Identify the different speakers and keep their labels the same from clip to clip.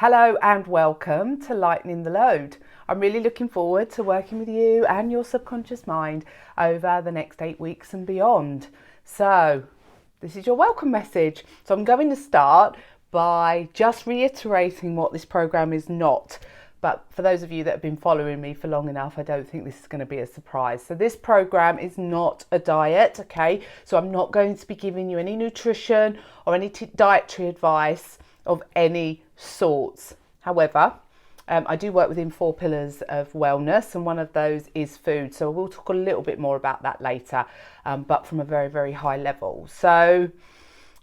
Speaker 1: Hello and welcome to Lightening the Load. I'm really looking forward to working with you and your subconscious mind over the next 8 weeks and beyond. So this is your welcome message. So I'm going to start by just reiterating what this program is not. But for those of you that have been following me for long enough, I don't think this is going to be a surprise. So this program is not a diet, okay? So I'm not going to be giving you any nutrition or any dietary advice of any sorts. However, I do work within 4 pillars of wellness, and one of those is food. So we'll talk a little bit more about that later, but from a very, very high level. So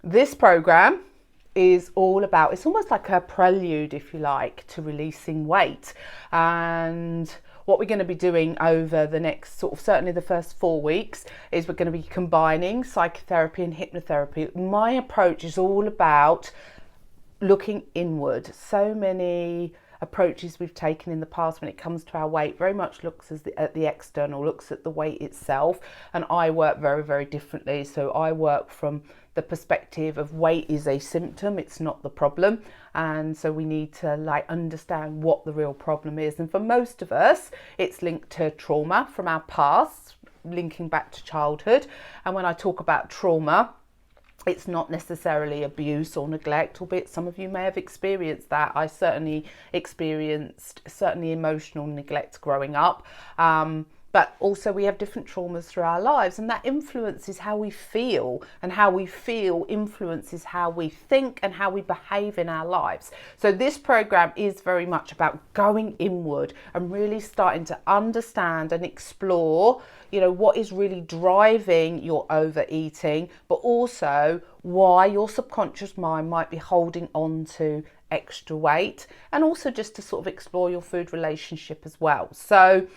Speaker 1: this program is all about, it's almost like a prelude, if you like, to releasing weight. And what we're going to be doing over the next certainly the first 4 weeks is we're going to be combining psychotherapy and hypnotherapy. My approach is all about looking inward. So many approaches we've taken in the past when it comes to our weight very much looks at the external, looks at the weight itself, and I work very, very differently. So I work from the perspective of weight is a symptom, it's not the problem, and so we need to understand what the real problem is. And for most of us it's linked to trauma from our past, linking back to childhood. And when I talk about trauma, it's not necessarily abuse or neglect, albeit some of you may have experienced that. I certainly experienced emotional neglect growing up. But also we have different traumas through our lives, and that influences how we feel, and how we feel influences how we think and how we behave in our lives. So this program is very much about going inward and really starting to understand and explore, what is really driving your overeating, but also why your subconscious mind might be holding on to extra weight, and also just to explore your food relationship as well. So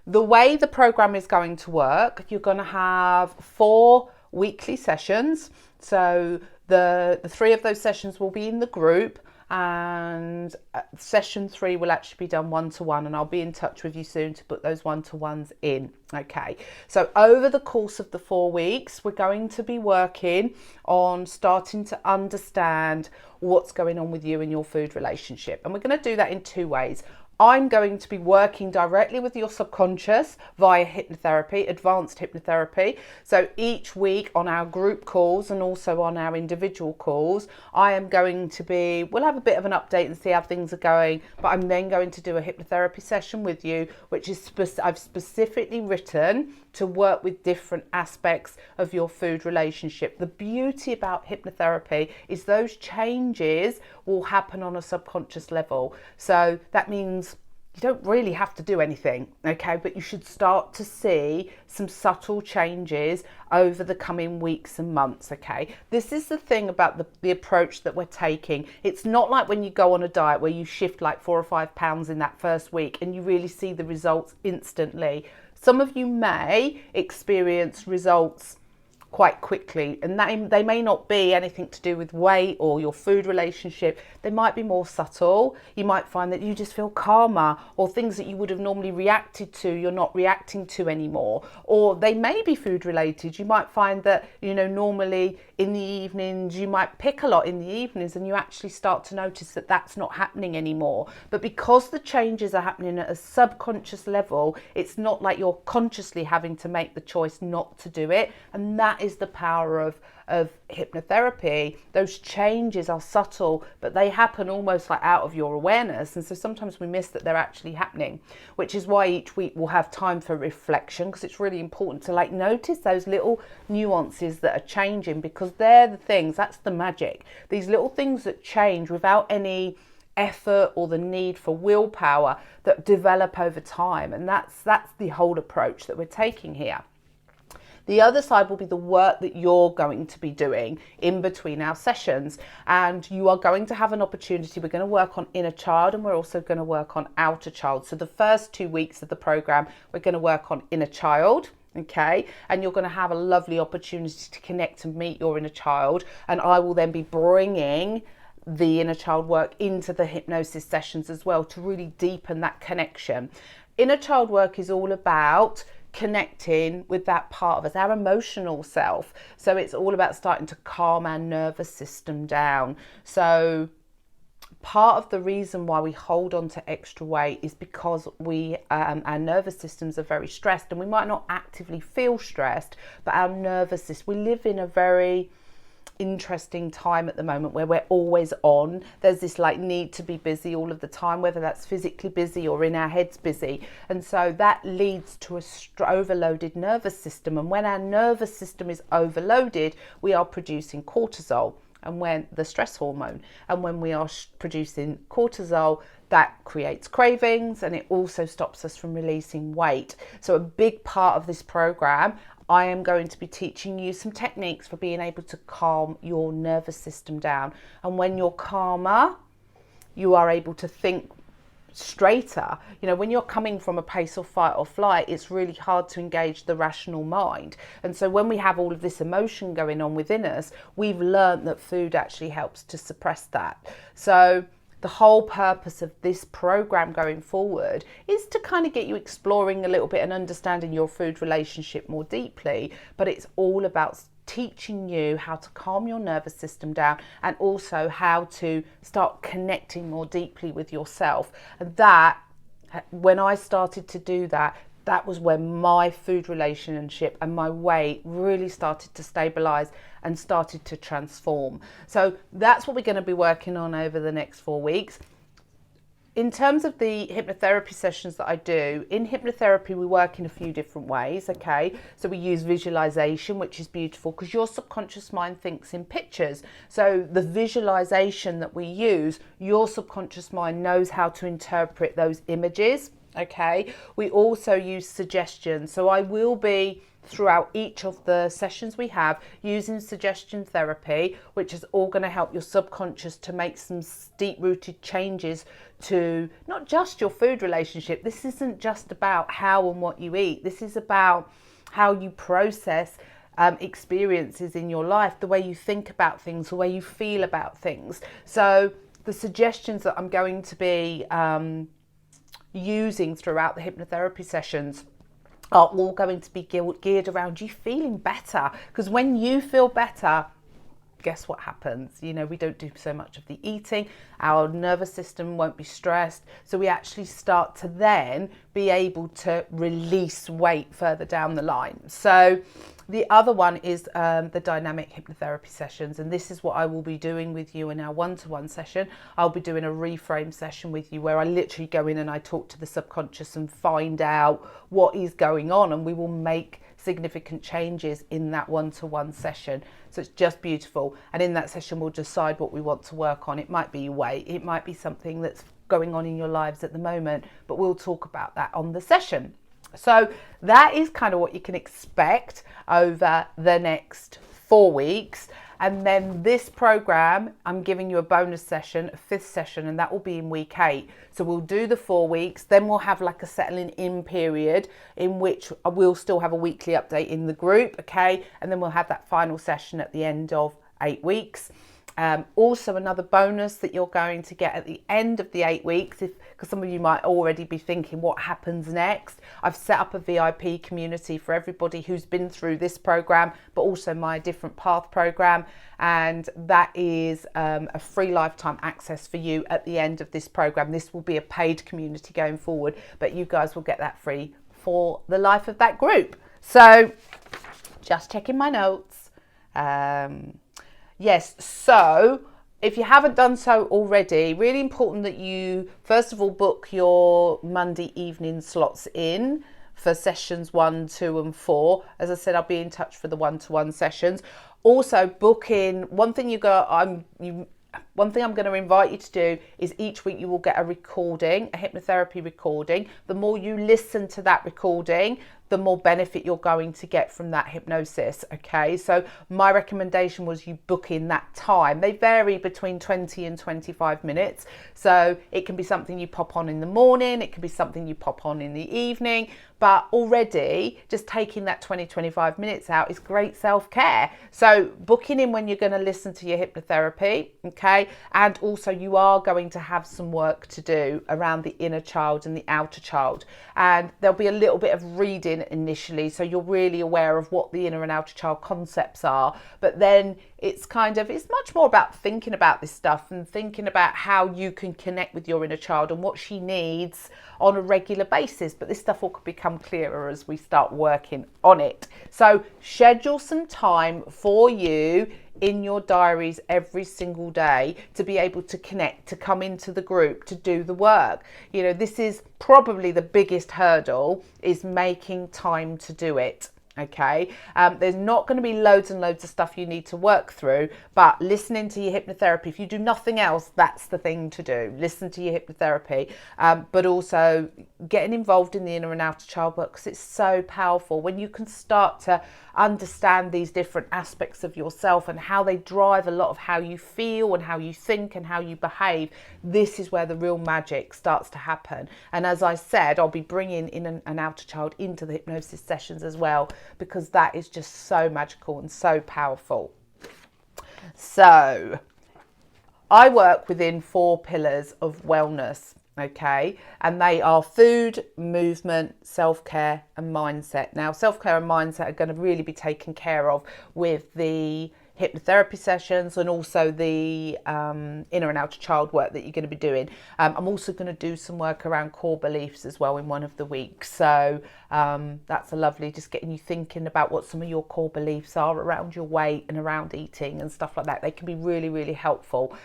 Speaker 1: the way the program is going to work, you're going to have 4 weekly sessions. So the 3 of those sessions will be in the group, and session 3 will actually be done one-to-one, and I'll be in touch with you soon to put those one-to-ones in. Okay, so over the course of the 4 weeks, we're going to be working on starting to understand what's going on with you and your food relationship, and we're going to do that in 2 ways. I'm going to be working directly with your subconscious via hypnotherapy, advanced hypnotherapy. So each week on our group calls and also on our individual calls, I am going to we'll have a bit of an update and see how things are going, but I'm then going to do a hypnotherapy session with you, which is I've specifically written to work with different aspects of your food relationship. The beauty about hypnotherapy is those changes will happen on a subconscious level. So that means you don't really have to do anything, okay? But you should start to see some subtle changes over the coming weeks and months, okay? This is the thing about the approach that we're taking. It's not like when you go on a diet where you shift 4 or 5 pounds in that first week and you really see the results instantly. Some of you may experience results quite quickly, and they may not be anything to do with weight or your food relationship. They might be more subtle. You might find that you just feel calmer, or things that you would have normally reacted to, you're not reacting to anymore. Or they may be food related. You might find that, normally in the evenings, you might pick a lot in the evenings, and you actually start to notice that that's not happening anymore. But because the changes are happening at a subconscious level, it's not like you're consciously having to make the choice not to do it. And that is the power of hypnotherapy. Those changes are subtle, but they happen almost out of your awareness, and so sometimes we miss that they're actually happening, which is why each week we'll have time for reflection, because it's really important to notice those little nuances that are changing, because they're the things, that's the magic, these little things that change without any effort or the need for willpower, that develop over time. And that's the whole approach that we're taking here. The other side will be the work that you're going to be doing in between our sessions, and you are going to have an opportunity. We're going to work on inner child, and we're also going to work on outer child. So the first 2 weeks of the program, we're going to work on inner child. Okay, and you're going to have a lovely opportunity to connect and meet your inner child, and I will then be bringing the inner child work into the hypnosis sessions as well to really deepen that connection. Inner child work is all about connecting with that part of us, our emotional self. So it's all about starting to calm our nervous system down. So part of the reason why we hold on to extra weight is because our nervous systems are very stressed, and we might not actively feel stressed, but our nervous system, we live in a very interesting time at the moment where we're always on. There's this like need to be busy all of the time, whether that's physically busy or in our heads busy, and so that leads to a overloaded nervous system. And when our nervous system is overloaded, we are producing cortisol, and when the stress hormone, and when we are producing cortisol, that creates cravings, and it also stops us from releasing weight. So a big part of this program, I am going to be teaching you some techniques for being able to calm your nervous system down. And when you're calmer, you are able to think straighter. You know, when you're coming from a place of fight or flight, it's really hard to engage the rational mind. And so when we have all of this emotion going on within us, we've learned that food actually helps to suppress that. So the whole purpose of this program going forward is to kind of get you exploring a little bit and understanding your food relationship more deeply, but it's all about teaching you how to calm your nervous system down, and also how to start connecting more deeply with yourself. And that, when I started to do that, that was when my food relationship and my weight really started to stabilize and started to transform. So that's what we're going to be working on over the next 4 weeks. In terms of the hypnotherapy sessions that I do, in hypnotherapy we work in a few different ways, okay? So we use visualization, which is beautiful because your subconscious mind thinks in pictures. So the visualization that we use, your subconscious mind knows how to interpret those images, okay? We also use suggestions. So I will be, throughout each of the sessions we have, using suggestion therapy, which is all going to help your subconscious to make some deep-rooted changes to not just your food relationship. This isn't just about how and what you eat. This is about how you process experiences in your life, the way you think about things, the way you feel about things. So the suggestions that I'm going to be using throughout the hypnotherapy sessions are all going to be geared around you feeling better, because when you feel better, guess what happens? You know, we don't do so much of the eating, our nervous system won't be stressed, so we actually start to then be able to release weight further down the line. So the other one is the dynamic hypnotherapy sessions, and this is what I will be doing with you in our one-to-one session. I'll be doing a reframe session with you where I literally go in and I talk to the subconscious and find out what is going on, and we will make significant changes in that one-to-one session. So it's just beautiful. And in that session we'll decide what we want to work on. It might be your weight, it might be something that's going on in your lives at the moment, but we'll talk about that on the session. So that is kind of what you can expect over the next 4 weeks. And then this program, I'm giving you a bonus session, a 5th session, and that will be in week 8. So we'll do the 4 weeks, then we'll have like a settling in period in which we'll still have a weekly update in the group, okay? And then we'll have that final session at the end of 8 weeks. Also another bonus that you're going to get at the end of the 8 weeks, because some of you might already be thinking what happens next. I've set up a VIP community for everybody who's been through this program, but also my Different Path program, and that is a free lifetime access for you at the end of this program. This will be a paid community going forward, but you guys will get that free for the life of that group. So just checking my notes. Yes, so if you haven't done so already, really important that you first of all book your Monday evening slots in for sessions 1, 2 and 4. As I said, I'll be in touch for the one-to-one sessions. Also book in, one thing I'm going to invite you to do is each week you will get a recording, a hypnotherapy recording. The more you listen to that recording, the more benefit you're going to get from that hypnosis, okay? So my recommendation was you book in that time. They vary between 20 and 25 minutes. So it can be something you pop on in the morning, it can be something you pop on in the evening, but already just taking that 20-25 minutes out is great self-care. So booking in when you're going to listen to your hypnotherapy, okay? okay? And also you are going to have some work to do around the inner child and the outer child. And there'll be a little bit of reading initially, so you're really aware of what the inner and outer child concepts are. But then it's much more about thinking about this stuff and thinking about how you can connect with your inner child and what she needs on a regular basis. But this stuff will become clearer as we start working on it. So schedule some time for you in your diaries every single day to be able to connect, to come into the group, to do the work. You know, this is probably the biggest hurdle, is making time to do it. Okay, there's not going to be loads and loads of stuff you need to work through, but listening to your hypnotherapy, if you do nothing else, that's the thing to do. Listen to your hypnotherapy, but also getting involved in the inner and outer child work, because it's so powerful when you can start to understand these different aspects of yourself and how they drive a lot of how you feel and how you think and how you behave. This is where the real magic starts to happen. And as I said, I'll be bringing in an outer child into the hypnosis sessions as well, because that is just so magical and so powerful. So I work within 4 pillars of wellness. Okay, and they are food, movement, self-care and mindset. Now, self-care and mindset are going to really be taken care of with the hypnotherapy sessions and also the inner and outer child work that you're going to be doing. I'm also going to do some work around core beliefs as well in one of the weeks. So that's a lovely, just getting you thinking about what some of your core beliefs are around your weight and around eating and stuff like that. They can be really, really helpful,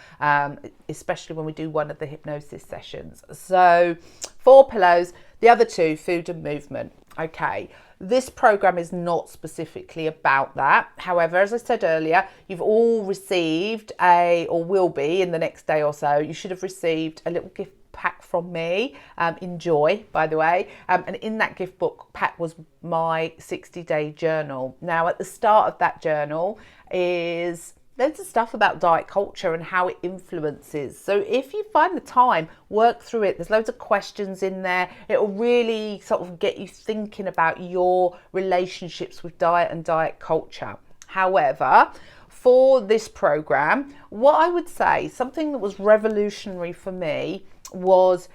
Speaker 1: especially when we do one of the hypnosis sessions. So 4 pillows, the other 2, food and movement. Okay. This program is not specifically about that. However, as I said earlier, you've all received or will be in the next day or so, you should have received a little gift pack from me. Enjoy, by the way. And in that gift book pack was my 60-day journal. Now, at the start of that journal is loads of stuff about diet culture and how it influences. So if you find the time, work through it. There's loads of questions in there. It'll really sort of get you thinking about your relationships with diet and diet culture. However, for this program, what I would say, something that was revolutionary for me was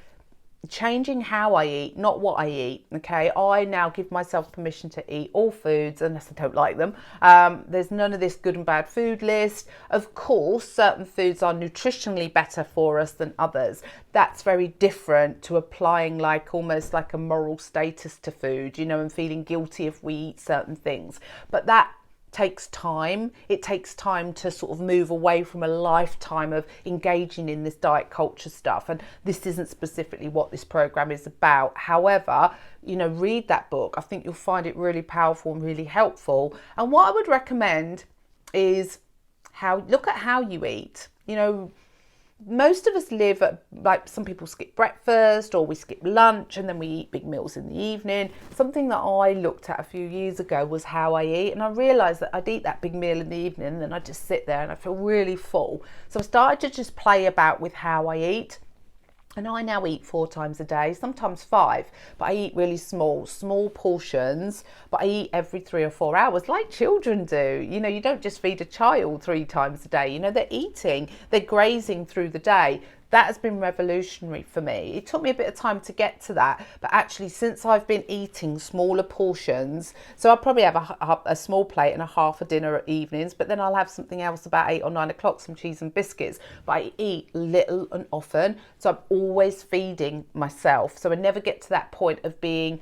Speaker 1: changing how I eat, not what I eat. Okay, I now give myself permission to eat all foods unless I don't like them. There's none of this good and bad food list. Of course, certain foods are nutritionally better for us than others. That's very different to applying almost like a moral status to food, you know, and feeling guilty if we eat certain things. But that takes time. It takes time to sort of move away from a lifetime of engaging in this diet culture stuff. And this isn't specifically what this program is about. However, you know, read that book. I think you'll find it really powerful and really helpful. And what I would recommend is look at how you eat. You know, most of us live like some people skip breakfast or we skip lunch and then we eat big meals in the evening. Something that I looked at a few years ago was how I eat, and I realised that I'd eat that big meal in the evening and then I'd just sit there and I feel really full. So I started to just play about with how I eat. And I now eat 4 times a day, sometimes 5, but I eat really small portions, but I eat every 3 or 4 hours like children do. You know, you don't just feed a child 3 times a day. You know, they're eating, they're grazing through the day. That has been revolutionary for me. It took me a bit of time to get to that, but actually since I've been eating smaller portions, so I'll probably have a small plate and a half a dinner at evenings, but then I'll have something else about 8 or 9 o'clock, some cheese and biscuits, but I eat little and often, so I'm always feeding myself. So I never get to that point of being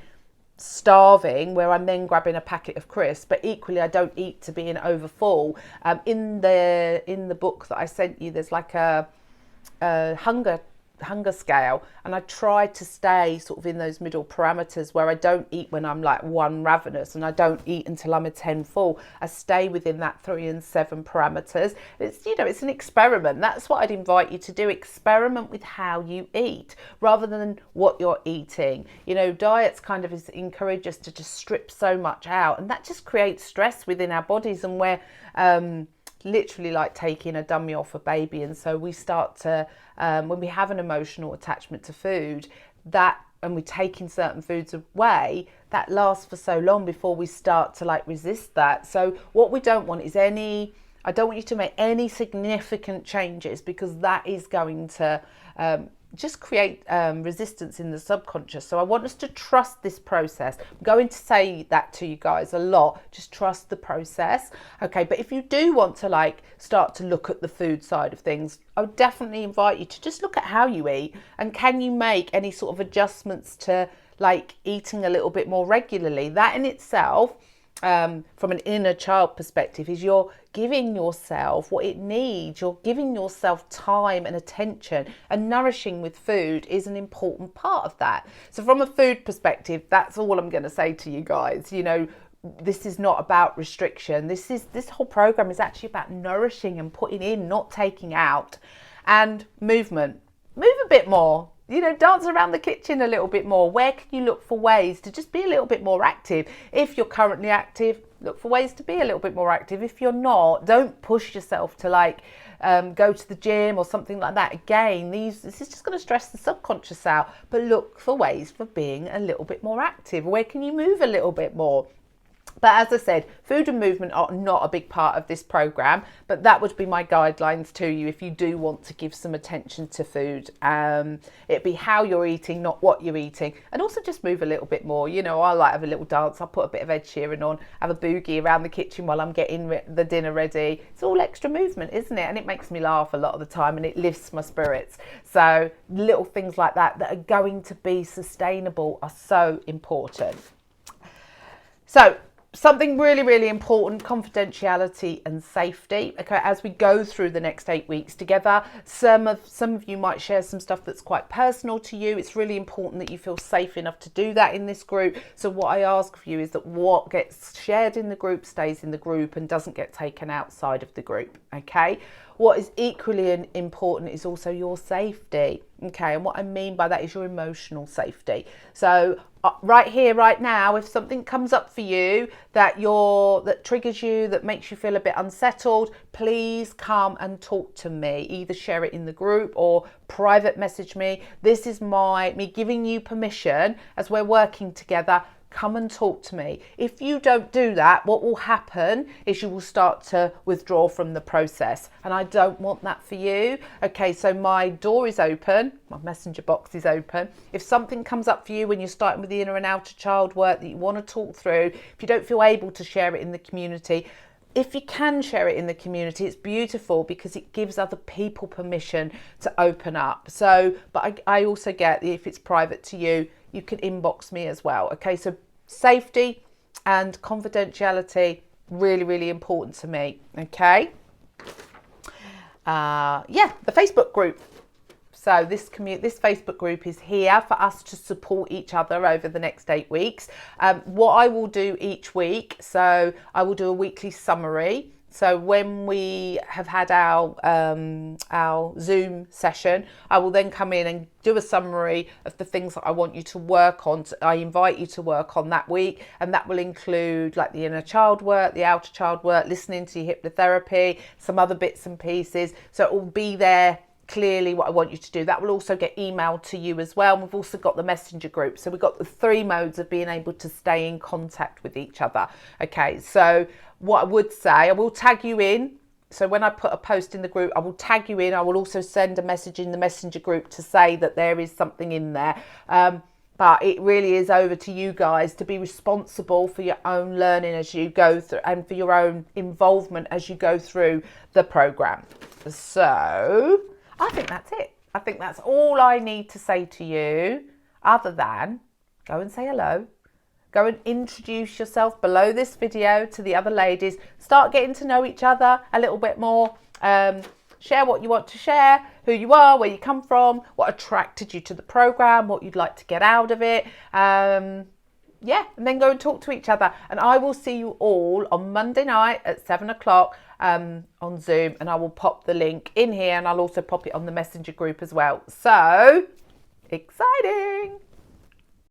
Speaker 1: starving where I'm then grabbing a packet of crisps, but equally I don't eat to being over full. In the book that I sent you, there's like a hunger scale, and I try to stay sort of in those middle parameters where I don't eat when I'm like 1 ravenous and I don't eat until I'm a 10 full. I stay within that 3 and 7 parameters. It's, you know, it's an experiment. That's what I'd invite you to do. Experiment with how you eat rather than what you're eating. You know, diets kind of encourage us to just strip so much out, and that just creates stress within our bodies, and we're literally like taking a dummy off a baby. And so we start to when we have an emotional attachment to food, and we're taking certain foods away, that lasts for so long before we start to like resist that. So what we don't want is I I don't want you to make any significant changes, because that is going to just create resistance in the subconscious. So I want us to trust this process. I'm going to say that to you guys a lot. Just trust the process. Okay, but if you do want to like start to look at the food side of things, I would definitely invite you to just look at how you eat, and can you make any sort of adjustments to like eating a little bit more regularly. That in itself, from an inner child perspective, is you're giving yourself what it needs. You're giving yourself time and attention, and nourishing with food is an important part of that. So from a food perspective, that's all I'm going to say to you guys. You know, this is not about restriction. This whole program is actually about nourishing and putting in, not taking out. And movement. Move a bit more. You know, dance around the kitchen a little bit more. Where can you look for ways to just be a little bit more active? If you're currently active, look for ways to be a little bit more active. If you're not, don't push yourself to like go to the gym or something like that. Again, this is just going to stress the subconscious out. But look for ways for being a little bit more active. Where can you move a little bit more? But as I said, food and movement are not a big part of this program, but that would be my guidelines to you if you do want to give some attention to food. It'd be how you're eating, not what you're eating. And also just move a little bit more. You know, I like to have a little dance. I'll put a bit of Ed Sheeran on, have a boogie around the kitchen while I'm getting the dinner ready. It's all extra movement, isn't it? And it makes me laugh a lot of the time, and it lifts my spirits. So little things like that are going to be sustainable are so important. So something really, really important, confidentiality and safety. Okay, as we go through the next 8 weeks together, some of you might share some stuff that's quite personal to you. It's really important that you feel safe enough to do that in this group. So what I ask of you is that what gets shared in the group stays in the group and doesn't get taken outside of the group. Okay. What is equally important is also your safety. Okay, and what I mean by that is your emotional safety. So right here, right now, if something comes up for you that triggers you, that makes you feel a bit unsettled, please come and talk to me. Either share it in the group or private message me. This is me giving you permission as we're working together. Come and talk to me. If you don't do that, what will happen is you will start to withdraw from the process. And I don't want that for you. Okay, so my door is open. My messenger box is open. If something comes up for you when you're starting with the inner and outer child work that you want to talk through, if you don't feel able to share it in the community, if you can share it in the community, it's beautiful because it gives other people permission to open up. So, but I also get if it's private to you, you can inbox me as well. Okay, so safety and confidentiality, really, really important to me. Okay. The Facebook group. So this Facebook group is here for us to support each other over the next 8 weeks. What I will do each week, so I will do a weekly summary. So when we have had our Zoom session, I will then come in and do a summary of the things that I want you to work on. I invite you to work on that week, and that will include like the inner child work, the outer child work, listening to your hypnotherapy, some other bits and pieces. So it will be there clearly what I want you to do. That will also get emailed to you as well. And we've also got the messenger group. So we've got the 3 modes of being able to stay in contact with each other. Okay, so what I would say, I will tag you in. So when I put a post in the group, I will tag you in. I will also send a message in the messenger group to say that there is something in there. But it really is over to you guys to be responsible for your own learning as you go through, and for your own involvement as you go through the program. So I think that's it. I think that's all I need to say to you, other than go and say hello. Go and introduce yourself below this video to the other ladies. Start getting to know each other a little bit more. Share what you want to share, who you are, where you come from, what attracted you to the program, what you'd like to get out of it. And then go and talk to each other. And I will see you all on Monday night at 7 o'clock on Zoom. And I will pop the link in here, and I'll also pop it on the messenger group as well. So exciting!